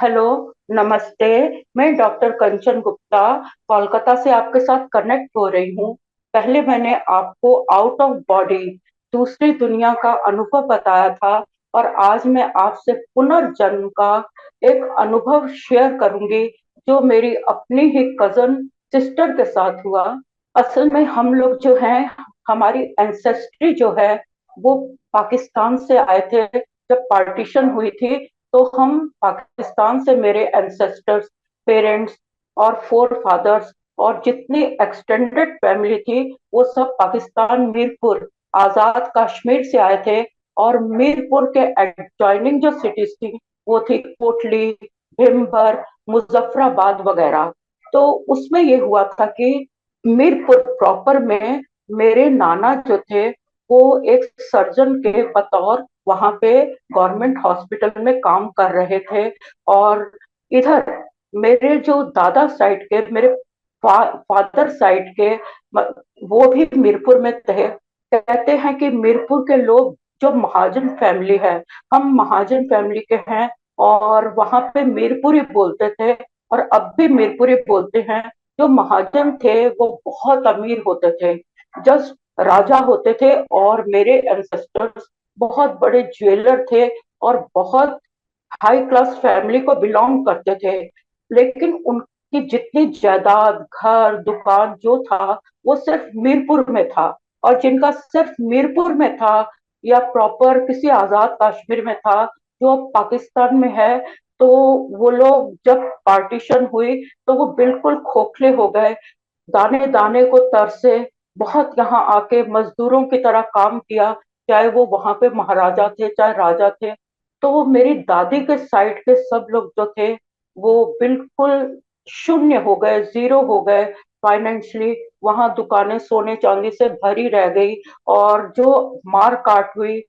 Hello. नमस्ते। मैं doctor Kanchan Gupta Kolkata से आपके साथ कनेक्ट हो रही हूँ। पहले मैंने आपको आउट ऑफ बॉडी दूसरी दुनिया का अनुभव बताया था, और आज मैं आपसे पुनर्जन्म का एक अनुभव शेयर करूंगी जो मेरी अपनी ही कजन सिस्टर के साथ हुआ। असल में हम लोग जो हैं, हमारी एंसेस्ट्री जो है वो पाकिस्तान से आए थे। जब पार्टीशन हुई थी तो हम पाकिस्तान से, मेरे एंसेस्टर्स, पेरेंट्स और फोर फादर्स और जितनी एक्सटेंडेड फैमिली थी वो सब पाकिस्तान मीरपुर आजाद कश्मीर से आए थे। और मीरपुर के एडजॉइनिंग जो सिटीज थी वो थी कोटली, भिम्बर, मुजफ्फराबाद वगैरह। तो उसमें ये हुआ था कि मीरपुर प्रॉपर में मेरे नाना जो थे वो एक सर्जन के बतौर वहां पे गवर्नमेंट हॉस्पिटल में काम कर रहे थे। और इधर मेरे जो दादा साइड के, मेरे फादर साइड के, वो भी मीरपुर में थे। कहते हैं कि मीरपुर के लोग जो महाजन फैमिली है, हम महाजन फैमिली के हैं, और वहां पे मीरपुरी बोलते थे और अब भी मीरपुरी बोलते हैं। जो महाजन थे वो बहुत अमीर होते थे, जस्ट राजा होते थे। और मेरे एंसेस्टर्स बहुत बड़े ज्वेलर थे और बहुत हाई क्लास फैमिली को बिलोंग करते थे। लेकिन उनकी जितनी जायदाद, घर, दुकान जो था वो सिर्फ मीरपुर में था। और जिनका सिर्फ मीरपुर में था या प्रॉपर किसी आजाद कश्मीर में था जो अब पाकिस्तान में है, तो वो लोग जब पार्टीशन हुई तो वो बिल्कुल खोखले हो गए, दाने दाने को तरसे। बहुत यहाँ आके मजदूरों की तरह काम किया, चाहे वो वहां पे महाराजा थे चाहे राजा थे। तो वो मेरी दादी के साइड के सब लोग जो थे वो बिल्कुल शून्य हो गए, जीरो हो गए फाइनेंशियली। वहां दुकानें सोने चांदी से भरी रह गई। और जो मार काट हुई,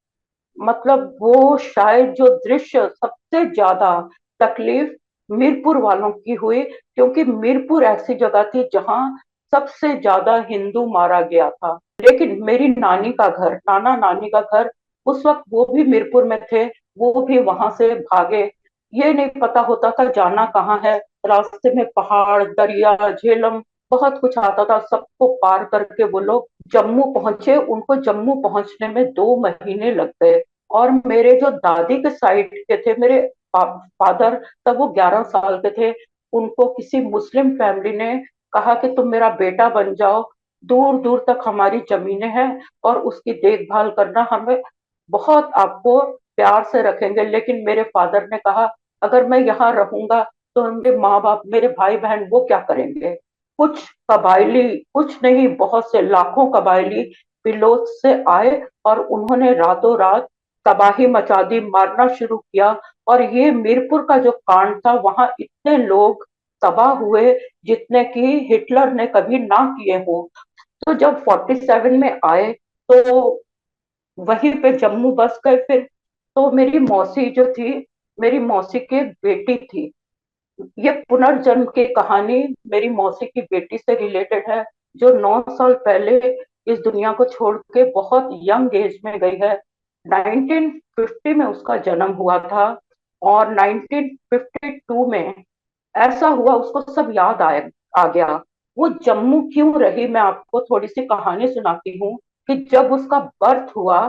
मतलब वो शायद जो दृश्य सबसे ज्यादा तकलीफ मीरपुर वालों की हुई, क्योंकि मीरपुर ऐसी जगह थी जहां सबसे ज्यादा हिंदू मारा गया था। लेकिन मेरी नानी का घर, नाना नानी का घर, उस वक्त वो भी मीरपुर में थे। वो भी वहां से भागे। ये नहीं पता होता था जाना कहाँ है। रास्ते में पहाड़, दरिया, झेलम, बहुत कुछ आता था। सबको पार करके वो लोग जम्मू पहुंचे। उनको जम्मू पहुंचने में 2 महीने लग गए। और मेरे जो दादी के साइड के थे, मेरे फादर, तब वो 11 साल के थे। उनको किसी मुस्लिम फैमिली ने कहा कि तुम मेरा बेटा बन जाओ, दूर दूर तक हमारी जमीनें हैं और उसकी देखभाल करना, हमें बहुत आपको प्यार से रखेंगे। लेकिन मेरे फादर ने कहा अगर मैं यहाँ रहूंगा तो मेरे माँ बाप, मेरे भाई बहन वो क्या करेंगे। कुछ कबायली, कुछ नहीं, बहुत से लाखों कबायली बिलोच से आए और उन्होंने रातों रात तबाही मचा दी, मारना शुरू किया। और ये मीरपुर का जो कांड था, वहां इतने लोग तबाह हुए जितने कि हिटलर ने कभी ना किए हो। तो जब 47 में आए तो वहीं पे जम्मू बस गए फिर। तो मेरी मौसी जो थी, मेरी मौसी की बेटी थी। ये पुनर्जन्म की कहानी मेरी मौसी की बेटी से रिलेटेड है, जो 9 साल पहले इस दुनिया को छोड़ के बहुत यंग एज में गई है। 1950 में उसका जन्म हुआ था। और 1952 में ऐसा हुआ, उसको सब याद आ गया। वो जम्मू क्यों रही, मैं आपको थोड़ी सी कहानी सुनाती हूँ। कि जब उसका बर्थ हुआ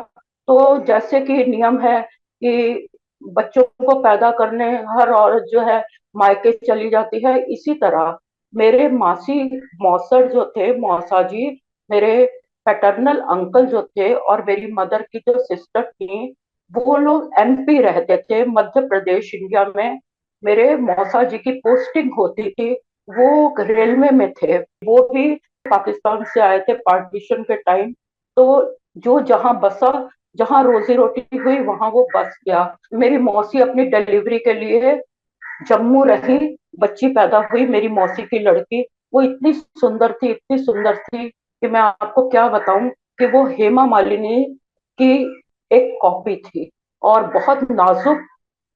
तो जैसे कि नियम है कि बच्चों को पैदा करने हर औरत जो है मायके चली जाती है, इसी तरह मेरे मासी, मौसर जो थे, मौसा जी, मेरे पैटर्नल अंकल जो थे, और मेरी मदर की जो सिस्टर थी, वो लोग एमपी रहते थे, मध्य प्रदेश, इंडिया में। मेरे मौसा जी की पोस्टिंग होती थी, वो रेलवे में थे। वो भी पाकिस्तान से आए थे पार्टीशन के टाइम। तो जो जहां बसा, जहां रोजी रोटी हुई वहां वो बस गया। मेरी मौसी अपनी डिलीवरी के लिए जम्मू रही। बच्ची पैदा हुई, मेरी मौसी की लड़की। वो इतनी सुंदर थी, इतनी सुंदर थी कि मैं आपको क्या बताऊं, कि वो हेमा मालिनी की एक कॉपी थी। और बहुत नाजुक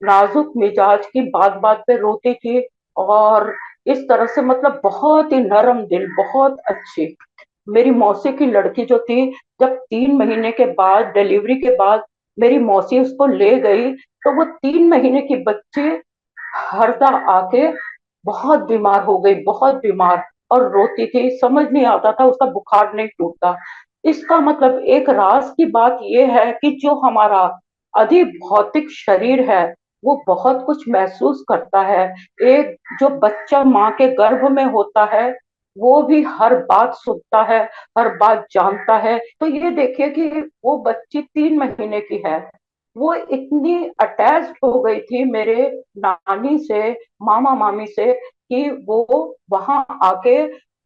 नाजुक मिजाज की, बात बात पे रोती थी। और इस तरह से, मतलब बहुत ही नरम दिल, बहुत अच्छी। मेरी मौसी की लड़की जो थी, जब 3 महीने के बाद, डिलीवरी के बाद, मेरी मौसी उसको ले गई, तो वो 3 महीने की बच्ची हरदा आके बहुत बीमार हो गई, बहुत बीमार, और रोती थी, समझ नहीं आता था, उसका बुखार नहीं टूटता। इसका मतलब एक राज की बात यह है कि जो हमारा अधि भौतिक शरीर है वो बहुत कुछ महसूस करता है। एक जो बच्चा माँ के गर्भ में होता है वो भी हर बात सुनता है, हर बात जानता है। तो ये देखिए कि वो बच्ची 3 महीने की है, वो इतनी अटैच्ड हो गई थी मेरे नानी से, मामा मामी से, कि वो वहां आके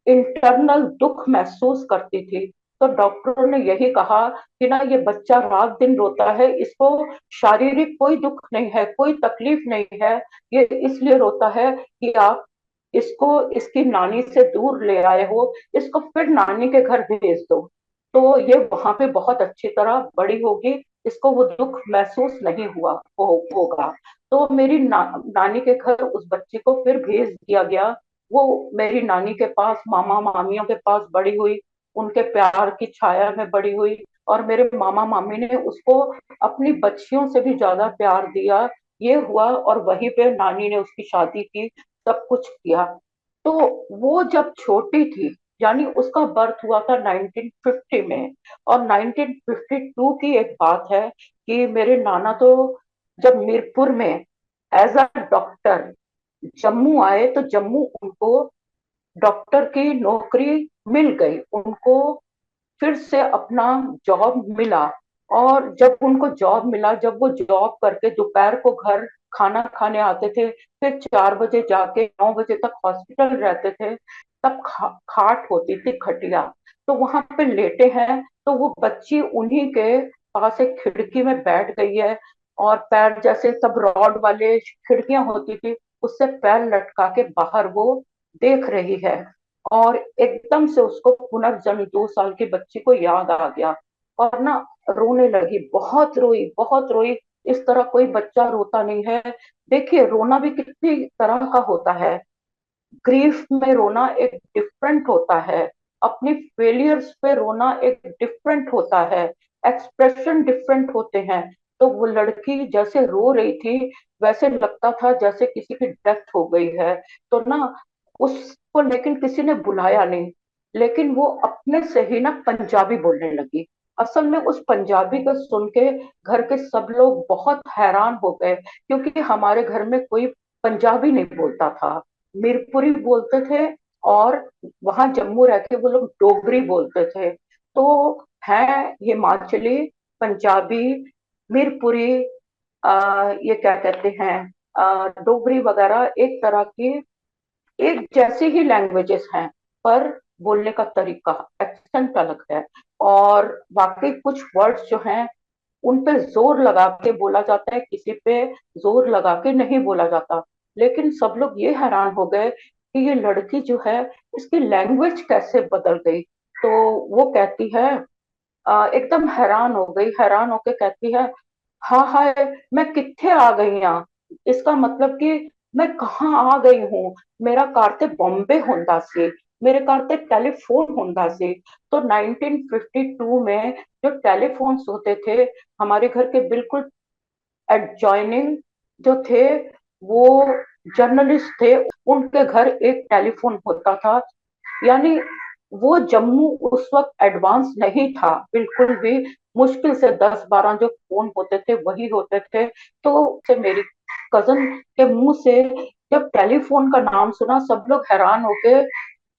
इंटरनल दुख महसूस करती थी। तो डॉक्टरों ने यही कहा कि ना ये बच्चा रात दिन रोता है, इसको शारीरिक कोई दुख नहीं है, कोई तकलीफ नहीं है, ये इसलिए रोता है कि आप इसको इसकी नानी से दूर ले आए हो, इसको फिर नानी के घर भेज दो, तो ये वहां पे बहुत अच्छी तरह बड़ी होगी, इसको वो दुख महसूस नहीं होगा। तो मेरी नानी के घर उस बच्ची को फिर भेज दिया गया। वो मेरी नानी के पास, मामा मामियों के पास बड़ी हुई, उनके प्यार की छाया में बड़ी हुई, और मेरे मामा मामी ने उसको अपनी बच्चियों से भी ज्यादा प्यार दिया। ये हुआ, और वहीं पे नानी ने उसकी शादी की, सब कुछ किया। तो वो जब छोटी थी, यानी उसका बर्थ हुआ था 1950 में, और 1952 की एक बात है कि मेरे नाना तो जब मीरपुर में एज अ डॉक्टर जम्मू आए, तो जम्मू उनको डॉक्टर की नौकरी मिल गई, उनको फिर से अपना जॉब मिला। और जब उनको जॉब मिला, जब वो जॉब करके दोपहर को घर खाना खाने आते थे, फिर 4 बजे जाके 9 बजे तक हॉस्पिटल रहते थे, तब खाट होती थी, खटिया, तो वहां पे लेटे हैं, तो वो बच्ची उन्हीं के पास एक खिड़की में बैठ गई है, और पैर जैसे सब रॉड वाले खिड़कियां होती थी, उससे पैर लटका के बाहर वो देख रही है। और एकदम से उसको पुनर्जन्म 2 साल की बच्ची को याद आ गया, और ना रोने लगी, बहुत रोई, बहुत रोई। इस तरह कोई बच्चा रोता नहीं है। देखिए रोना भी कितनी तरह का होता है, ग्रीफ में रोना एक डिफरेंट होता है, अपनी फेलियर्स पे रोना एक डिफरेंट होता है, एक्सप्रेशन डिफरेंट होते हैं। तो वो लड़की जैसे रो रही थी, वैसे लगता था जैसे किसी की डेथ हो गई है। तो ना उसको लेकिन किसी ने बुलाया नहीं, लेकिन वो अपने से ही ना पंजाबी बोलने लगी। असल में उस पंजाबी को सुन के घर के सब लोग बहुत हैरान हो गए, क्योंकि हमारे घर में कोई पंजाबी नहीं बोलता था, मीरपुरी बोलते थे, और वहां जम्मू रह के वो लोग डोगरी बोलते थे। तो है हिमाचली, पंजाबी, मीरपुरी, ये क्या कहते हैं, डोगरी वगैरह, एक तरह की एक जैसी ही लैंग्वेजेस हैं, पर बोलने का तरीका, एक्सेंट अलग है। और वाकई कुछ वर्ड्स जो हैं उन पे जोर लगा के बोला जाता है, किसी पे जोर लगा के नहीं बोला जाता। लेकिन सब लोग ये हैरान हो गए कि ये लड़की जो है, इसकी लैंग्वेज कैसे बदल गई। तो वो कहती है, एकदम हैरान हो गई, हैरान होके कहती है, हाँ हाय, मैं कित्थे आ गई हाँ, इसका मतलब कि मैं कहाँ आ गई हूँ, मेरा घर ते बॉम्बे होंदा सी, मेरे घर ते टेलीफोन होंदा सी। तो 1952 में जो टेलीफोन्स होते थे हमारे घर के बिल्कुल एडजॉइनिंग जो थे, वो जर्नलिस्ट थे, उनके घर एक टेलीफोन होता था। यानी वो जम्मू उस वक्त एडवांस नहीं था बिल्कुल भी, मुश्किल से 10-12 जो फोन होते थे वही होते थे। तो से मेरी कजन के मुंह से जब टेलीफोन का नाम सुना, सब लोग हैरान होके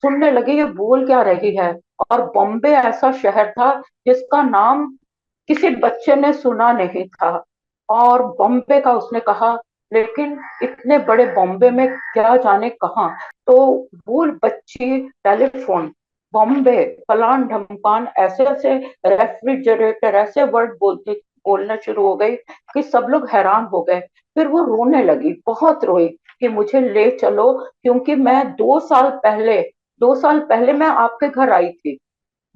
सुनने लगे ये बोल क्या रही है। और बॉम्बे ऐसा शहर था जिसका नाम किसी बच्चे ने सुना नहीं था, और बॉम्बे का उसने कहा, लेकिन इतने बड़े बॉम्बे में क्या जाने कहाँ। तो वो बच्ची टेलीफोन, बॉम्बे, फलान ढमकान, ऐसे ऐसे, रेफ्रिजरेटर, ऐसे वर्ड बोलना शुरू हो गई कि सब लोग हैरान हो गए। फिर वो रोने लगी, बहुत रोई कि मुझे ले चलो, क्योंकि मैं 2 साल पहले मैं आपके घर आई थी।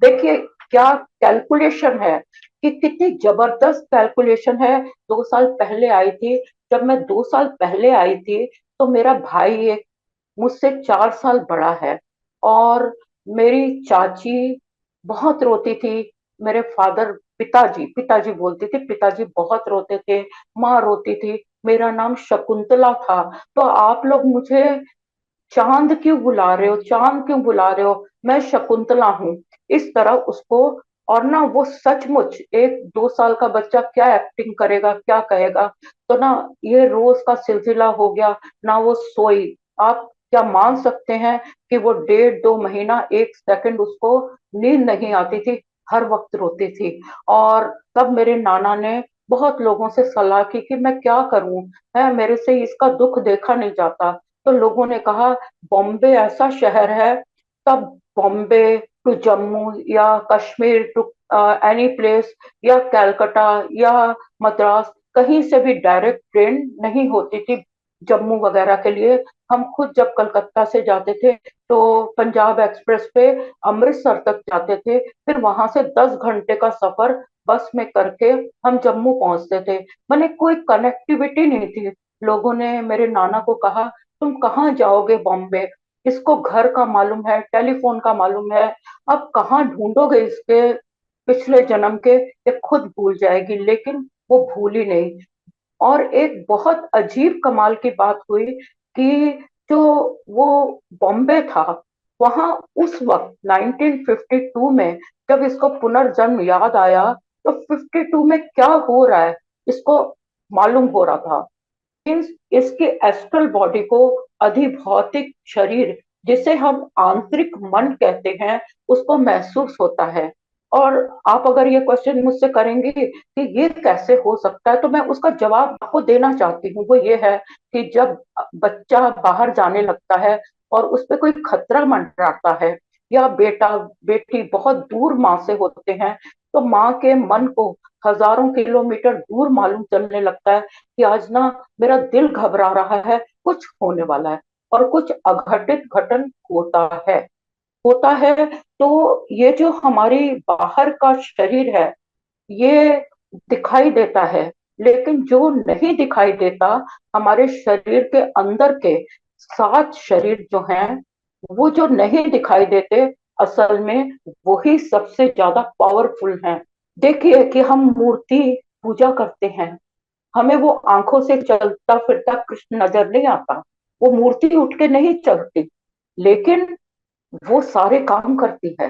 देखिए क्या कैलकुलेशन है, कि कितनी जबरदस्त कैलकुलेशन है। 2 साल पहले आई थी, जब मैं 2 साल पहले आई थी, तो मेरा भाई एक मुझसे 4 साल बड़ा है, और मेरी चाची बहुत रोती थी, मेरे फादर, पिताजी पिताजी बोलती थी, पिताजी बहुत रोते थे, माँ रोती थी। मेरा नाम शकुंतला था। तो आप लोग मुझे चांद क्यों बुला रहे हो, चांद क्यों बुला रहे हो, मैं शकुंतला हूँ। इस तरह उसको, और ना वो सचमुच एक 2 साल का बच्चा क्या एक्टिंग करेगा, क्या कहेगा। तो ना ये रोज का सिलसिला हो गया। ना वो सोई। आप क्या मान सकते हैं कि वो 1.5 2 महीना 1 सेकंड उसको नींद नहीं आती थी, हर वक्त रोती थी। और तब मेरे नाना ने बहुत लोगों से सलाह की कि मैं क्या करूं, है मेरे से इसका दुख देखा नहीं जाता। तो लोगों ने कहा बॉम्बे ऐसा शहर है, तब बॉम्बे टू जम्मू या कश्मीर टू एनी प्लेस, या कलकत्ता या मद्रास, कहीं से भी डायरेक्ट ट्रेन नहीं होती थी जम्मू वगैरह के लिए। हम खुद जब कलकत्ता से जाते थे तो पंजाब एक्सप्रेस पे अमृतसर तक जाते थे, फिर वहां से 10 घंटे का सफर बस में करके हम जम्मू पहुंचते थे। मैंने कोई कनेक्टिविटी नहीं थी। लोगों ने मेरे नाना को कहा तुम कहाँ जाओगे बॉम्बे, इसको घर का मालूम है, टेलीफोन का मालूम है, अब कहाँ ढूंढोगे इसके पिछले जन्म के, ये खुद भूल जाएगी। लेकिन वो भूली नहीं। और एक बहुत अजीब कमाल की बात हुई कि जो वो बॉम्बे था, वहां उस वक्त 1952 में जब इसको पुनर्जन्म याद आया, तो 52 में क्या हो रहा है इसको मालूम हो रहा था। मीन्स इसके एस्ट्रल बॉडी को, अधिभौतिक शरीर जिसे हम आंतरिक मन कहते हैं, उसको महसूस होता है। और आप अगर ये क्वेश्चन मुझसे करेंगे कि ये कैसे हो सकता है, तो मैं उसका जवाब आपको देना चाहती हूँ। वो ये है कि जब बच्चा बाहर जाने लगता है और उस पर कोई खतरा मंडराता है, या बेटा बेटी बहुत दूर माँ से होते हैं, तो माँ के मन को हजारों किलोमीटर दूर मालूम चलने लगता है कि आज ना मेरा दिल घबरा रहा है, कुछ होने वाला है, और कुछ अघटित घटन होता है। तो ये जो हमारी बाहर का शरीर है, ये दिखाई देता है। लेकिन जो नहीं दिखाई देता, हमारे शरीर के अंदर के 7 शरीर जो हैं, वो जो नहीं दिखाई देते, असल में वही सबसे ज्यादा पावरफुल हैं। देखिए कि हम मूर्ति पूजा करते हैं, हमें वो आंखों से चलता फिरता कृष्ण नजर नहीं आता, वो मूर्ति उठ के नहीं चलती, लेकिन वो सारे काम करती है।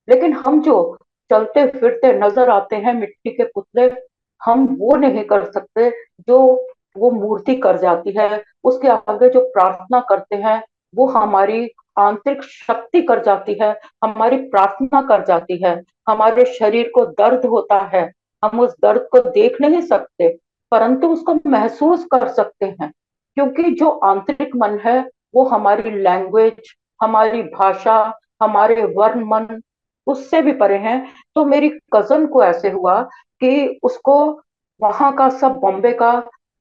लेकिन हम जो चलते फिरते नजर आते हैं मिट्टी के पुतले, हम वो नहीं कर सकते जो वो मूर्ति कर जाती है। उसके आगे जो प्रार्थना करते हैं, वो हमारी आंतरिक शक्ति कर जाती है, हमारी प्रार्थना कर जाती है। हमारे शरीर को दर्द होता है, हम उस दर्द को देख नहीं सकते, परंतु उसको महसूस कर सकते हैं। क्योंकि जो आंतरिक मन है, वो हमारी लैंग्वेज, हमारी भाषा, हमारे वर्ण मन, उससे भी परे हैं। तो मेरी कजन को ऐसे हुआ कि उसको वहां का सब, बॉम्बे का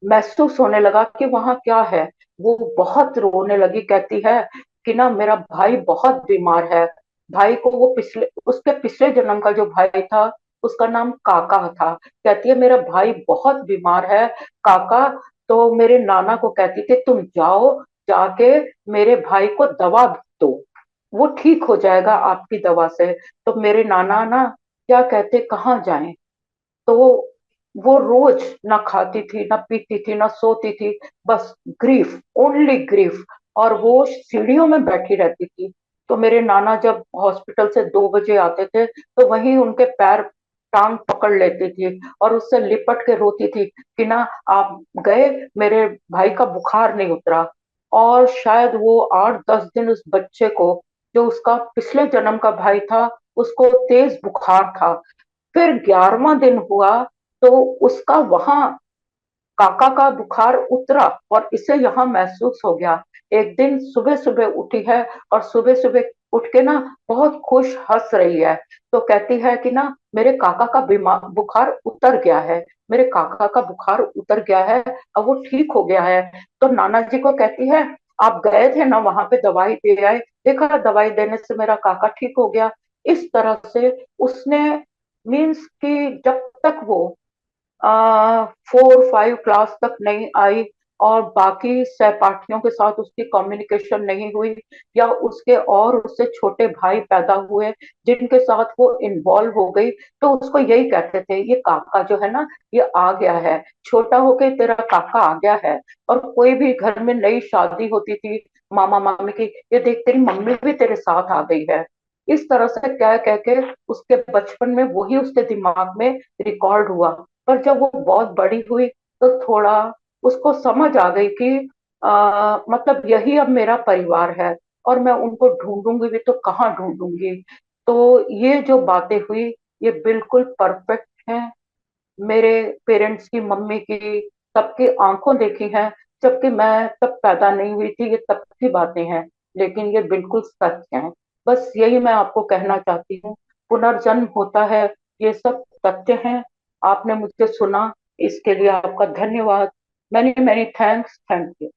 महसूस होने लगा कि वहां क्या है। वो बहुत रोने लगी, कहती है कि ना मेरा भाई बहुत बीमार है। भाई को वो पिछले, उसके पिछले जन्म का जो भाई था, उसका नाम काका था। कहती है मेरा भाई बहुत बीमार है काका। तो मेरे नाना को कहती थी तुम जाओ, जाके मेरे भाई को दवा दो, वो ठीक हो जाएगा आपकी दवा से। तो मेरे नाना ना क्या कहते, कहाँ जाएं। तो वो रोज ना खाती थी, ना पीती थी, ना सोती थी, बस ग्रीफ, ओनली ग्रीफ। और वो सीढ़ियों में बैठी रहती थी। तो मेरे नाना जब हॉस्पिटल से 2 बजे आते थे, तो वहीं उनके पैर, टांग पकड़ लेती थी और उससे लिपट के रोती थी कि ना आप गए, मेरे भाई का बुखार नहीं उतरा। और शायद वो 8 10 दिन उस बच्चे को, जो उसका पिछले जन्म का भाई था, उसको तेज बुखार था। फिर 11वां दिन हुआ, तो उसका वहां काका का बुखार उतरा और इसे यहाँ महसूस हो गया। एक दिन सुबह सुबह उठी है, और सुबह सुबह उठ के ना बहुत खुश हंस रही है। तो कहती है कि ना मेरे काका का बीमार बुखार उतर गया है, मेरे काका का बुखार उतर गया है, अब वो ठीक हो गया है। तो नाना जी को कहती है आप गए थे ना वहां पे, दवाई दे आए, देखा दवाई देने से मेरा काका ठीक हो गया। इस तरह से उसने, मीन्स कि जब तक वो 4 5 क्लास तक नहीं आई, और बाकी सहपाठियों के साथ उसकी कम्युनिकेशन नहीं हुई, या उसके और उससे छोटे भाई पैदा हुए जिनके साथ वो इन्वॉल्व हो गई, तो उसको यही कहते थे, ये काका जो है ना, ये आ गया है, छोटा होके तेरा काका आ गया है। और कोई भी घर में नई शादी होती थी मामा मामी की, ये देख तेरी मम्मी भी तेरे साथ आ गई है। इस तरह से कह कह के उसके बचपन में वही उसके दिमाग में रिकॉर्ड हुआ। पर जब वो बहुत बड़ी हुई तो थोड़ा उसको समझ आ गई कि मतलब यही अब मेरा परिवार है, और मैं उनको ढूंढूंगी भी तो कहाँ ढूंढूंगी। तो ये जो बातें हुई, ये बिल्कुल परफेक्ट है। मेरे पेरेंट्स की, मम्मी की, सबकी आंखों देखी हैं, जबकि मैं तब पैदा नहीं हुई थी, ये तब की बातें हैं, लेकिन ये बिल्कुल सच है। बस यही मैं आपको कहना चाहती हूँ, पुनर्जन्म होता है, ये सब सत्य है। आपने मुझे सुना, इसके लिए आपका धन्यवाद। Many many thanks, thank you.